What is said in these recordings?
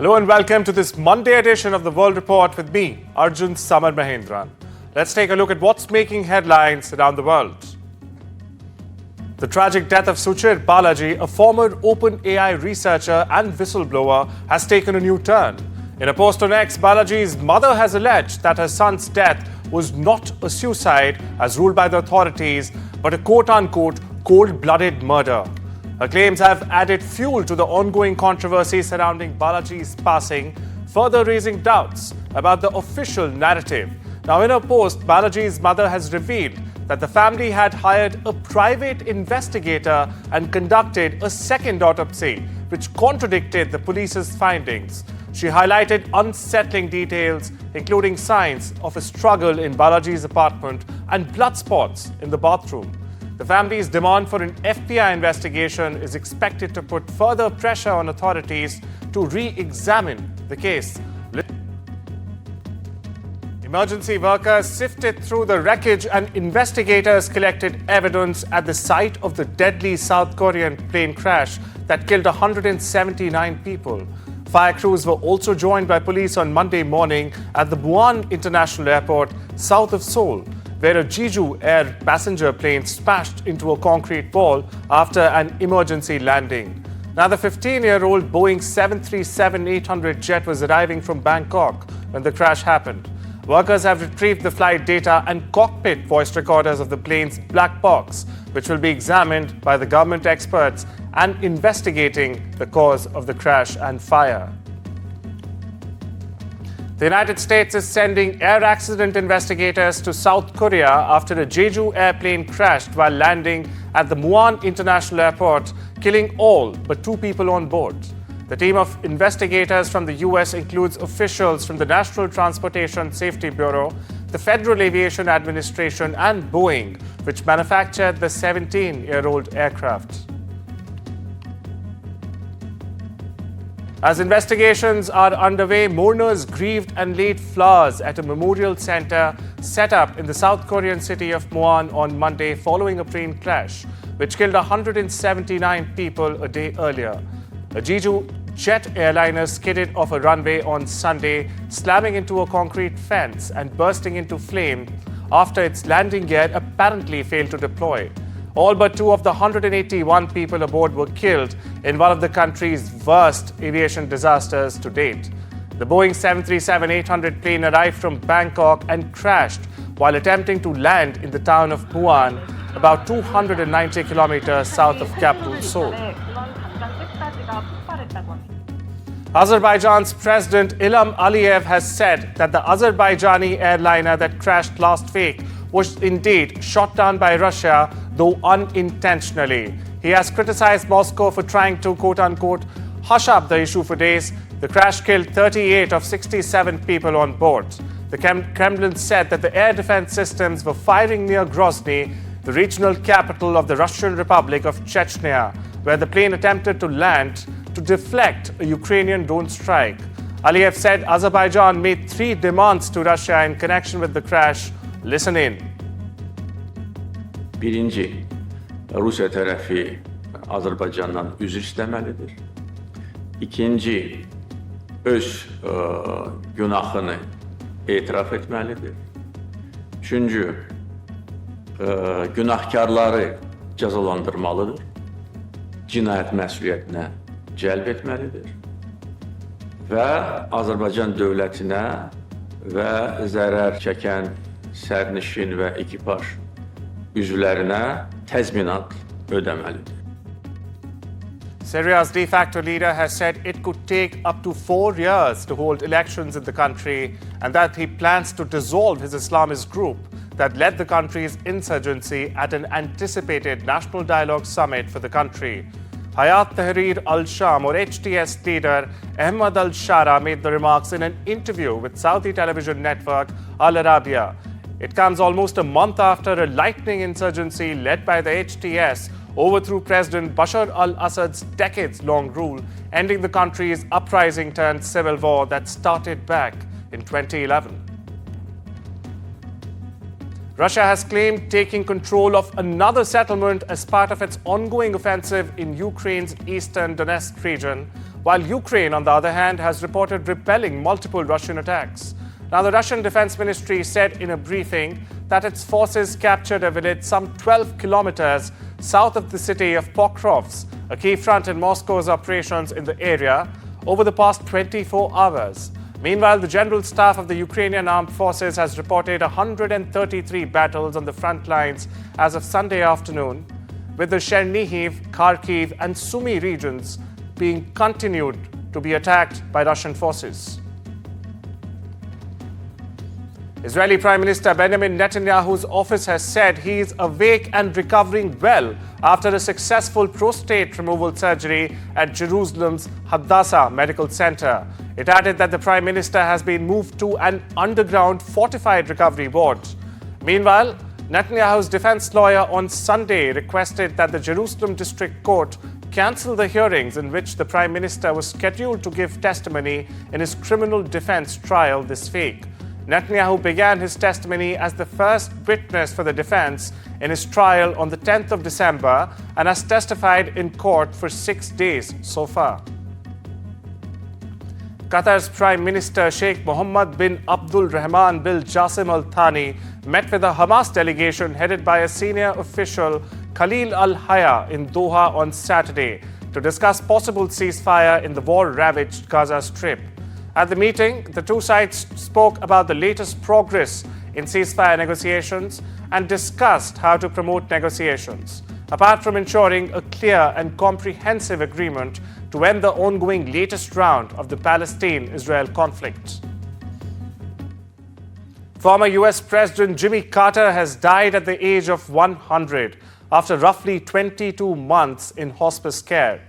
Hello and welcome to this Monday edition of the World Report with me, Arjun Mahendran. Let's take a look at what's making headlines around the world. The tragic death of Suchir Balaji, a former OpenAI researcher and whistleblower, has taken a new turn. In a post on X, Balaji's mother has alleged that her son's death was not a suicide as ruled by the authorities, but a quote-unquote cold-blooded murder. Her claims have added fuel to the ongoing controversy surrounding Balaji's passing, further raising doubts about the official narrative. Now, in her post, Balaji's mother has revealed that the family had hired a private investigator and conducted a second autopsy, which contradicted the police's findings. She highlighted unsettling details, including signs of a struggle in Balaji's apartment and blood spots in the bathroom. The family's demand for an FBI investigation is expected to put further pressure on authorities to re-examine the case. Emergency workers sifted through the wreckage and investigators collected evidence at the site of the deadly South Korean plane crash that killed 179 people. Fire crews were also joined by police on Monday morning at the Muan International Airport, south of Seoul, where a Jeju Air passenger plane smashed into a concrete wall after an emergency landing. Now, the 15-year-old Boeing 737-800 jet was arriving from Bangkok when the crash happened. Workers have retrieved the flight data and cockpit voice recorders of the plane's black box, which will be examined by the government experts and investigating the cause of the crash and fire. The United States is sending air accident investigators to South Korea after a Jeju airplane crashed while landing at the Muan International Airport, killing all but 2 people on board. The team of investigators from the U.S. includes officials from the National Transportation Safety Bureau, the Federal Aviation Administration, and Boeing, which manufactured the 17-year-old aircraft. As investigations are underway, mourners grieved and laid flowers at a memorial center set up in the South Korean city of Muan on Monday following a plane crash, which killed 179 people a day earlier. A Jeju jet airliner skidded off a runway on Sunday, slamming into a concrete fence and bursting into flame after its landing gear apparently failed to deploy. All but 2 of the 181 people aboard were killed in one of the country's worst aviation disasters to date. The Boeing 737-800 plane arrived from Bangkok and crashed while attempting to land in the town of Muan, about 290 kilometers south of capital Seoul. Azerbaijan's President Ilham Aliyev has said that the Azerbaijani airliner that crashed last week was indeed shot down by Russia, though unintentionally. He has criticized Moscow for trying to, quote-unquote, hush up the issue for days. The crash killed 38 of 67 people on board. The Kremlin said that the air defense systems were firing near Grozny, the regional capital of the Russian Republic of Chechnya, where the plane attempted to land to deflect a Ukrainian drone strike. Aliyev said Azerbaijan made 3 demands to Russia in connection with the crash. Listen in. Birinci, Rusya tərəfi Azərbaycandan üzr istəməlidir. İkinci, öz günahını etiraf etməlidir. Üçüncü, günahkarları cəzalandırmalıdır. Cinayət məsuliyyətinə cəlb etməlidir. Və Azərbaycan dövlətinə və zərər çəkən sərnişin və ekipaj üzvlərinə təzminat ödəməlidir. Syria's de facto leader has said it could take up to 4 years to hold elections in the country and that he plans to dissolve his Islamist group that led the country's insurgency at an anticipated National Dialogue Summit for the country. Hayat Tahrir al-Sham or HTS leader Ahmad al-Shara made the remarks in an interview with Saudi television network Al Arabiya. It comes almost a month after a lightning insurgency led by the HTS overthrew President Bashar al-Assad's decades-long rule, ending the country's uprising-turned civil war that started back in 2011. Russia has claimed taking control of another settlement as part of its ongoing offensive in Ukraine's eastern Donetsk region, while Ukraine, on the other hand, has reported repelling multiple Russian attacks. Now, the Russian Defense Ministry said in a briefing that its forces captured a village some 12 kilometers south of the city of Pokrovsk, a key front in Moscow's operations in the area, over the past 24 hours. Meanwhile, the General Staff of the Ukrainian Armed Forces has reported 133 battles on the front lines as of Sunday afternoon, with the Chernihiv, Kharkiv and Sumy regions being continued to be attacked by Russian forces. Israeli Prime Minister Benjamin Netanyahu's office has said he is awake and recovering well after a successful prostate removal surgery at Jerusalem's Hadassah Medical Center. It added that the Prime Minister has been moved to an underground fortified recovery ward. Meanwhile, Netanyahu's defense lawyer on Sunday requested that the Jerusalem District Court cancel the hearings in which the Prime Minister was scheduled to give testimony in his criminal defense trial this week. Netanyahu began his testimony as the first witness for the defense in his trial on the 10th of December and has testified in court for 6 days so far. Qatar's Prime Minister Sheikh Mohammed bin Abdul Rahman bin Jassim Al Thani met with a Hamas delegation headed by a senior official Khalil Al Haya in Doha on Saturday to discuss possible ceasefire in the war-ravaged Gaza Strip. At the meeting, the two sides spoke about the latest progress in ceasefire negotiations and discussed how to promote negotiations, apart from ensuring a clear and comprehensive agreement to end the ongoing latest round of the Palestine-Israel conflict. Former US President Jimmy Carter has died at the age of 100 after roughly 22 months in hospice care.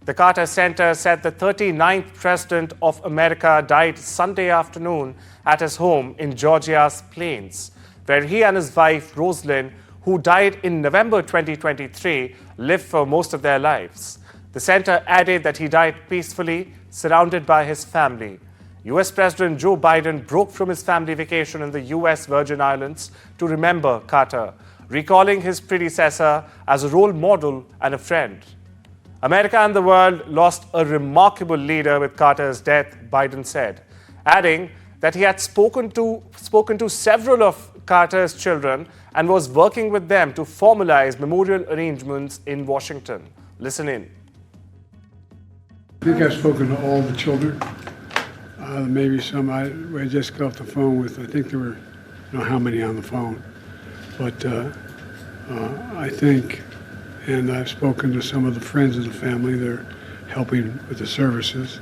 The Carter Center said the 39th President of America died Sunday afternoon at his home in Georgia's Plains, where he and his wife, Rosalind, who died in November 2023, lived for most of their lives. The center added that he died peacefully, surrounded by his family. US President Joe Biden broke from his family vacation in the US Virgin Islands to remember Carter, recalling his predecessor as a role model and a friend. America and the world lost a remarkable leader with Carter's death, Biden said, adding that he had spoken to several of Carter's children and was working with them to formalize memorial arrangements in Washington. Listen in. I think I've spoken to all the children. Maybe some I just got off the phone with. I think there were, I don't know how many on the phone, but I think. And I've spoken to some of the friends of the family. They're helping with the services.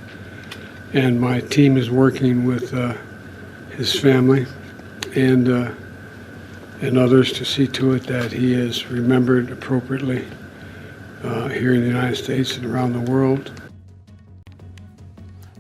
And my team is working with his family and others to see to it that he is remembered appropriately here in the United States and around the world.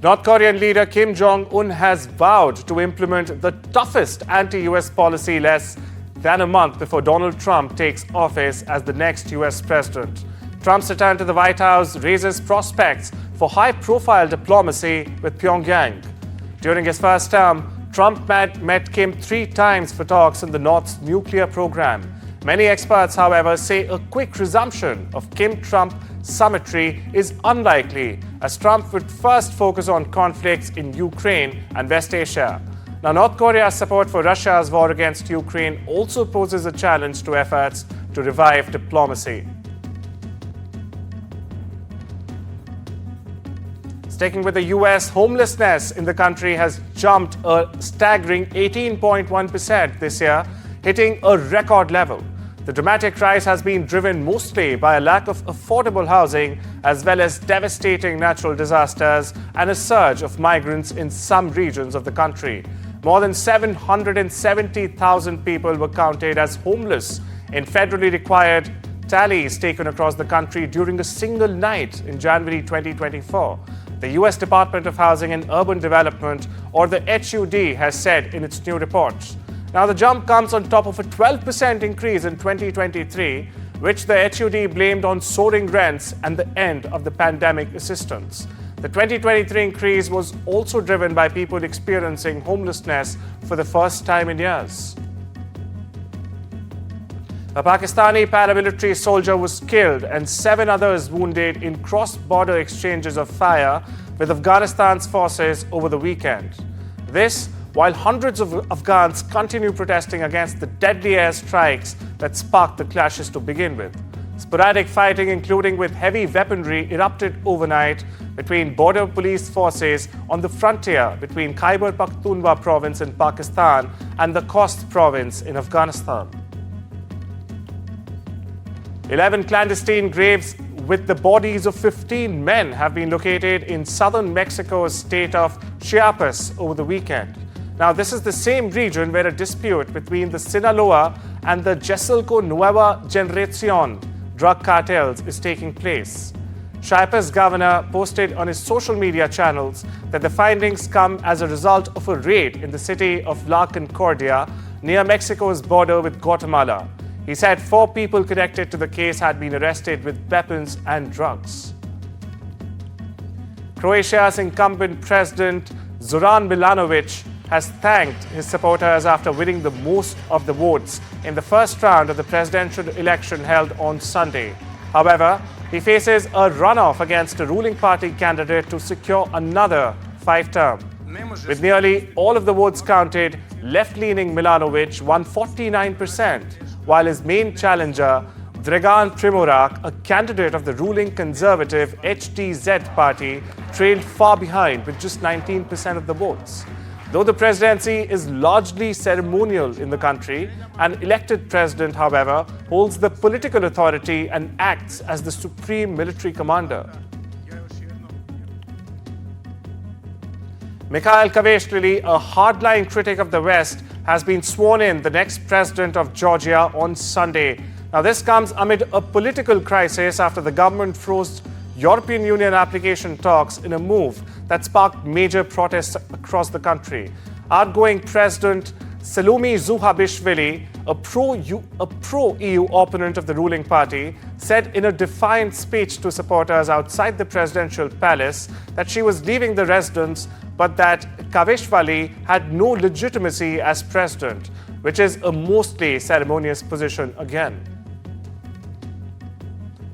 North Korean leader Kim Jong-un has vowed to implement the toughest anti-US policy less than a month before Donald Trump takes office as the next US president. Trump's return to the White House raises prospects for high-profile diplomacy with Pyongyang. During his first term, Trump met Kim 3 times for talks on the North's nuclear program. Many experts, however, say a quick resumption of Kim-Trump symmetry is unlikely, as Trump would first focus on conflicts in Ukraine and West Asia. Now, North Korea's support for Russia's war against Ukraine also poses a challenge to efforts to revive diplomacy. Sticking with the US, homelessness in the country has jumped a staggering 18.1% this year, hitting a record level. The dramatic rise has been driven mostly by a lack of affordable housing, as well as devastating natural disasters and a surge of migrants in some regions of the country. More than 770,000 people were counted as homeless in federally required tallies taken across the country during a single night in January 2024. The US Department of Housing and Urban Development, or the HUD, has said in its new report. Now, the jump comes on top of a 12% increase in 2023, which the HUD blamed on soaring rents and the end of the pandemic assistance. The 2023 increase was also driven by people experiencing homelessness for the first time in years. A Pakistani paramilitary soldier was killed and 7 others wounded in cross-border exchanges of fire with Afghanistan's forces over the weekend. This, while hundreds of Afghans continue protesting against the deadly airstrikes that sparked the clashes to begin with. Sporadic fighting, including with heavy weaponry, erupted overnight between border police forces on the frontier between Khyber Pakhtunkhwa province in Pakistan and the Khost province in Afghanistan. 11 clandestine graves with the bodies of 15 men have been located in southern Mexico's state of Chiapas over the weekend. Now, this is the same region where a dispute between the Sinaloa and the Jesalco Nueva Generacion drug cartels is taking place. Chiapas governor posted on his social media channels that the findings come as a result of a raid in the city of La Concordia near Mexico's border with Guatemala. He said 4 people connected to the case had been arrested with weapons and drugs. Croatia's incumbent president Zoran Milanovic has thanked his supporters after winning the most of the votes in the first round of the presidential election held on Sunday. However, he faces a runoff against a ruling party candidate to secure another 5-term. With nearly all of the votes counted, left-leaning Milanovic won 49%, while his main challenger, Dragan Primorac, a candidate of the ruling conservative HDZ party, trailed far behind with just 19% of the votes. Though the presidency is largely ceremonial in the country, an elected president, however, holds the political authority and acts as the supreme military commander. Mikhail Kaveshvili, a hardline critic of the West, has been sworn in the next president of Georgia on Sunday. Now, this comes amid a political crisis after the government froze European Union application talks in a move that sparked major protests across the country. Outgoing President Salome Zhuhashvili, a pro-EU opponent of the ruling party, said in a defiant speech to supporters outside the presidential palace that she was leaving the residence, but that Kaveshvili had no legitimacy as president, which is a mostly ceremonious position again.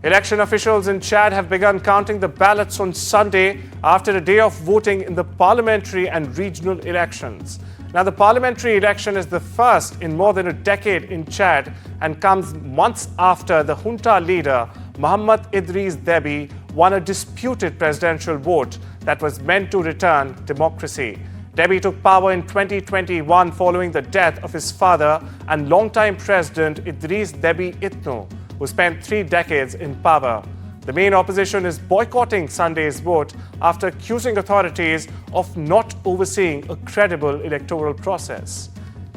Election officials in Chad have begun counting the ballots on Sunday after a day of voting in the parliamentary and regional elections. Now, the parliamentary election is the first in more than a decade in Chad and comes months after the junta leader, Mohamed Idriss Déby, won a disputed presidential vote that was meant to return democracy. Déby took power in 2021 following the death of his father and longtime president Idriss Déby Itno, who spent 3 decades in power. The main opposition is boycotting Sunday's vote after accusing authorities of not overseeing a credible electoral process.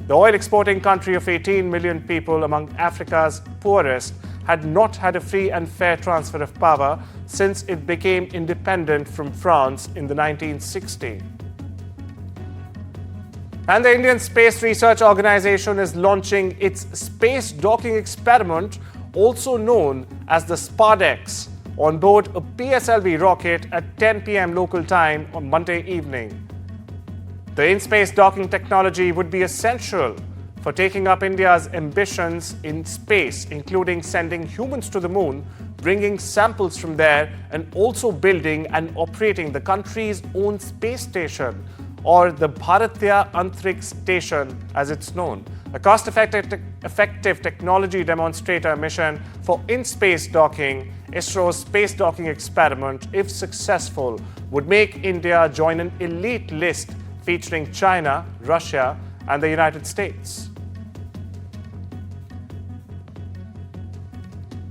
The oil-exporting country of 18 million people, among Africa's poorest, had not had a free and fair transfer of power since it became independent from France in the 1960s. And the Indian Space Research Organization is launching its space docking experiment, also known as the SPARDEX, on board a PSLV rocket at 10 p.m. local time on Monday evening. The in-space docking technology would be essential for taking up India's ambitions in space, including sending humans to the moon, bringing samples from there, and also building and operating the country's own space station, or the Bharatiya Antariksh Station as it's known. A cost-effective technology demonstrator mission for in-space docking, ISRO's space docking experiment, if successful, would make India join an elite list featuring China, Russia, and the United States.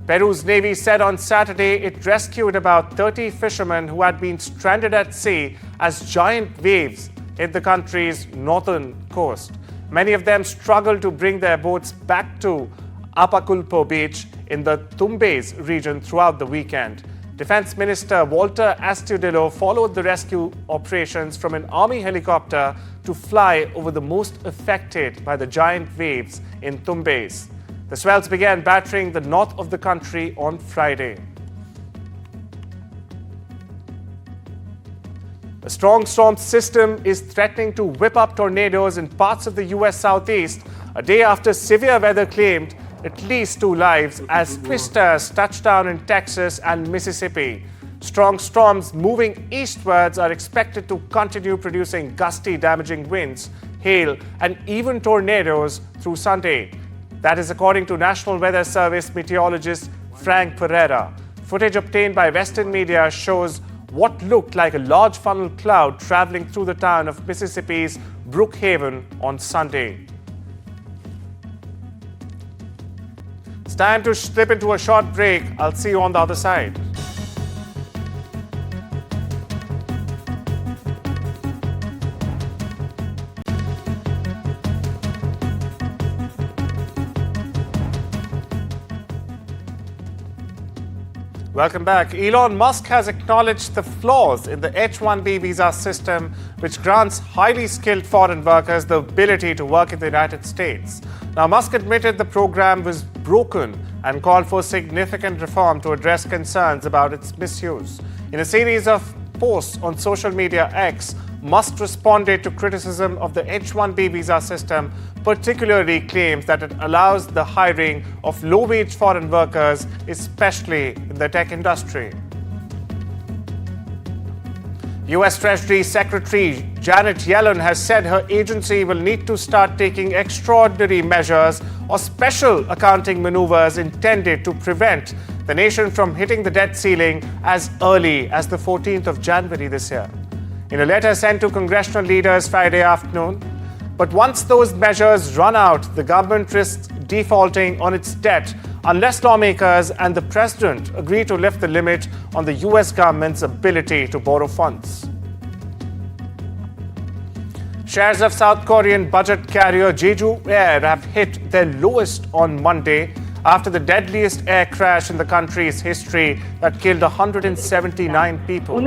Peru's Navy said on Saturday it rescued about 30 fishermen who had been stranded at sea as giant waves hit the country's northern coast. Many of them struggled to bring their boats back to Apaculpo Beach in the Tumbes region throughout the weekend. Defense Minister Walter Astudillo followed the rescue operations from an army helicopter to fly over the most affected by the giant waves in Tumbes. The swells began battering the north of the country on Friday. A strong storm system is threatening to whip up tornadoes in parts of the U.S. Southeast a day after severe weather claimed at least 2 lives as twisters touch down in Texas and Mississippi. Strong storms moving eastwards are expected to continue producing gusty, damaging winds, hail, and even tornadoes through Sunday. That is according to National Weather Service meteorologist Frank Pereira. Footage obtained by Western media shows what looked like a large funnel cloud traveling through the town of Mississippi's Brookhaven on Sunday. It's time to slip into a short break. I'll see you on the other side. Welcome back. Elon Musk has acknowledged the flaws in the H-1B visa system, which grants highly skilled foreign workers the ability to work in the United States. Now, Musk admitted the program was broken and called for significant reform to address concerns about its misuse. In a series of posts on social media X, Musk responded to criticism of the H-1B visa system, particularly claims that it allows the hiring of low-wage foreign workers, especially in the tech industry. U.S. Treasury Secretary Janet Yellen has said her agency will need to start taking extraordinary measures or special accounting maneuvers intended to prevent the nation from hitting the debt ceiling as early as the 14th of January this year. In a letter sent to congressional leaders Friday afternoon, but once those measures run out, the government risks defaulting on its debt unless lawmakers and the president agree to lift the limit on the U.S. government's ability to borrow funds. Shares of South Korean budget carrier Jeju Air have hit their lowest on Monday after the deadliest air crash in the country's history that killed 179 people.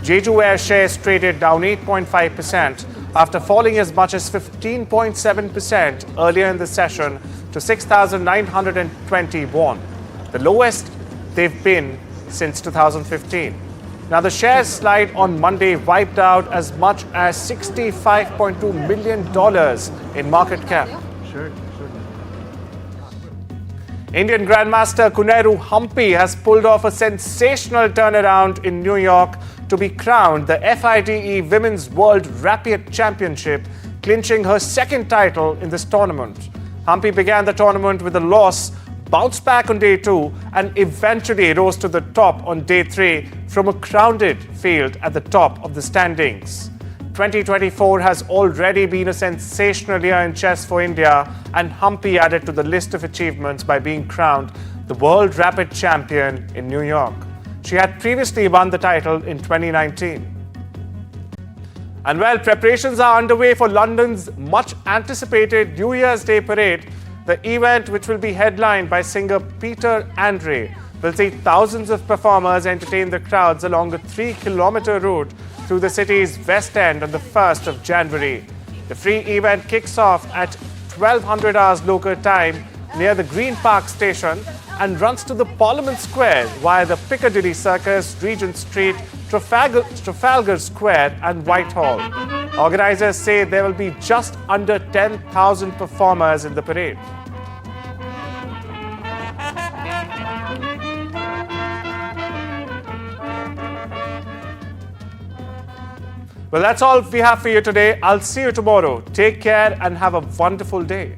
Jeju Air shares traded down 8.5% after falling as much as 15.7% earlier in the session to 6,920 won, the lowest they've been since 2015. Now, the shares slide on Monday wiped out as much as $65.2 million in market cap. Indian Grandmaster Koneru Hampi has pulled off a sensational turnaround in New York to be crowned the FIDE Women's World Rapid Championship, clinching her second title in this tournament. Hampi began the tournament with a loss, bounced back on day 2, and eventually rose to the top on day 3 from a crowded field at the top of the standings. 2024 has already been a sensational year in chess for India, and Hampi added to the list of achievements by being crowned the World Rapid Champion in New York. She had previously won the title in 2019. And while preparations are underway for London's much-anticipated New Year's Day parade, the event, which will be headlined by singer Peter Andre, will see thousands of performers entertain the crowds along a 3-kilometer route through the city's West End on the 1st of January. The free event kicks off at 1200 hours local time near the Green Park station and runs to the Parliament Square via the Piccadilly Circus, Regent Street, Trafalgar Square and Whitehall. Organizers say there will be just under 10,000 performers in the parade. Well, that's all we have for you today. I'll see you tomorrow. Take care and have a wonderful day.